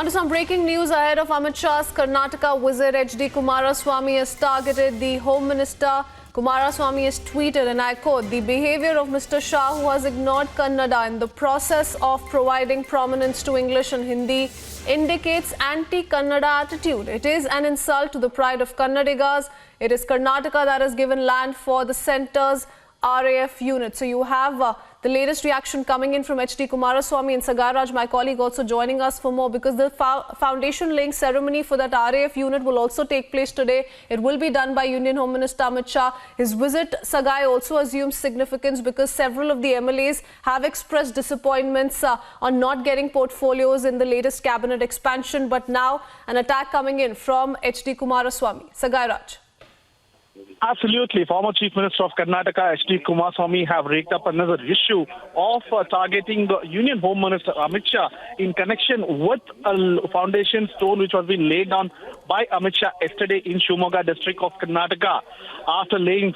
On to some breaking news ahead of Amit Shah's Karnataka visit. HD Kumaraswamy has targeted the Home Minister. Kumaraswamy has tweeted, and I quote, "The behavior of Mr. Shah, who has ignored Kannada in the process of providing prominence to English and Hindi, indicates anti-Kannada attitude. It is an insult to the pride of Kannadigas. It is Karnataka that has given land for the centre's RAF unit." So you have the latest reaction coming in from HD Kumaraswamy, and Sagar Raj, my colleague, also joining us for more, because the foundation laying ceremony for that RAF unit will also take place today. It will be done by Union Home Minister Amit Shah. His visit, Sagai, also assumes significance because several of the MLAs have expressed disappointments on not getting portfolios in the latest cabinet expansion. But now an attack coming in from HD Kumaraswamy. Sagai Raj. Absolutely. Former Chief Minister of Karnataka, HD Kumaraswamy, have raked up another issue of targeting Union Home Minister Amit Shah in connection with a foundation stone which was being laid down by Amit Shah yesterday in Shimoga district of Karnataka. After laying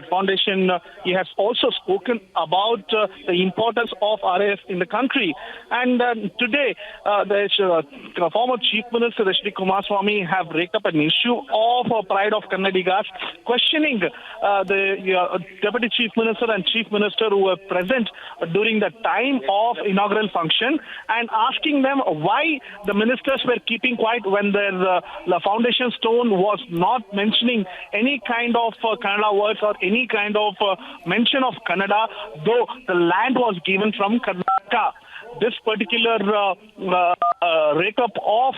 foundation, he has also spoken about the importance of RAF in the country. And today, the former Chief Minister, HD Kumaraswamy, have raked up an issue of pride of Kannadigas, questioning the Deputy Chief Minister and Chief Minister who were present during the time of inaugural function, and asking them why the ministers were keeping quiet when the foundation stone was not mentioning any kind of Kannada words or any kind of mention of Kannada, though the land was given from Karnataka. This particular rake-up of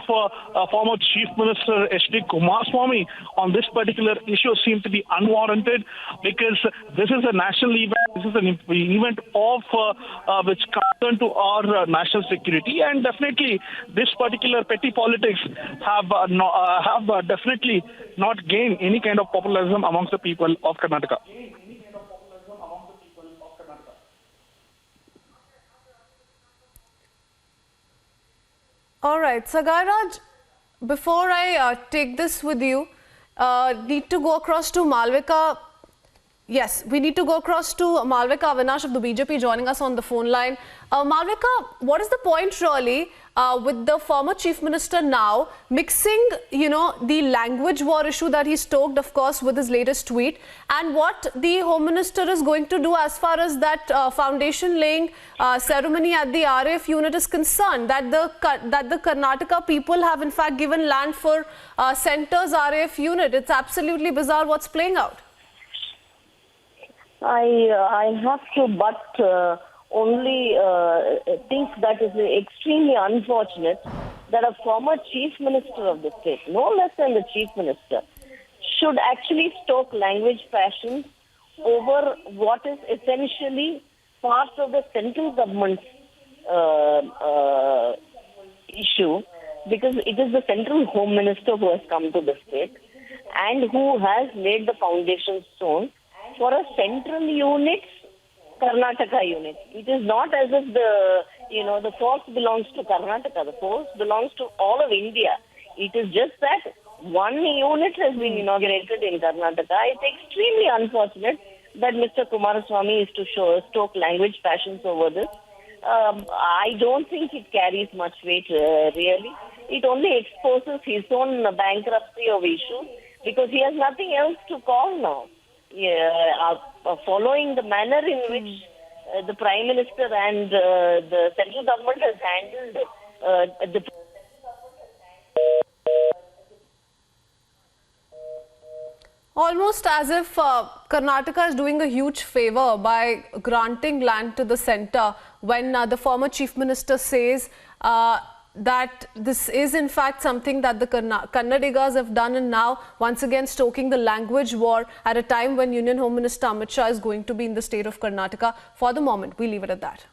former Chief Minister HD Kumaraswamy on this particular issue seems to be unwarranted, because this is a national event. This is an event of which concern to our national security, and definitely this particular petty politics have definitely not gained any kind of popularism amongst the people of Karnataka. All right, Sagar Raj, before I take this with you, need to go across to Malvika. Yes, we need to go across to Malvika Avinash of the BJP joining us on the phone line. Malvika, what is the point really with the former Chief Minister now mixing, the language war issue that he stoked, of course, with his latest tweet, and what the Home Minister is going to do as far as that foundation laying ceremony at the RAF unit is concerned, that the Karnataka people have in fact given land for centre's RAF unit. It's absolutely bizarre what's playing out. I have to only think that is extremely unfortunate that a former Chief Minister of the state, no less than the Chief Minister, should actually stoke language passions over what is essentially part of the central government's issue, because it is the central Home Minister who has come to the state and who has laid the foundation stone for a central unit's Karnataka unit. It is not as if the force belongs to Karnataka. The force belongs to all of India. It is just that one unit has been inaugurated in Karnataka. It's extremely unfortunate that Mr. Kumaraswamy is to stoke language passions over this. I don't think it carries much weight, really. It only exposes his own bankruptcy of issues, because he has nothing else to call now. Following the manner in which the Prime Minister and the central government has handled the... Almost as if Karnataka is doing a huge favor by granting land to the centre, when the former Chief Minister says that this is in fact something that the Kannadigas have done, and now once again stoking the language war at a time when Union Home Minister Amit Shah is going to be in the state of Karnataka. For the moment, we leave it at that.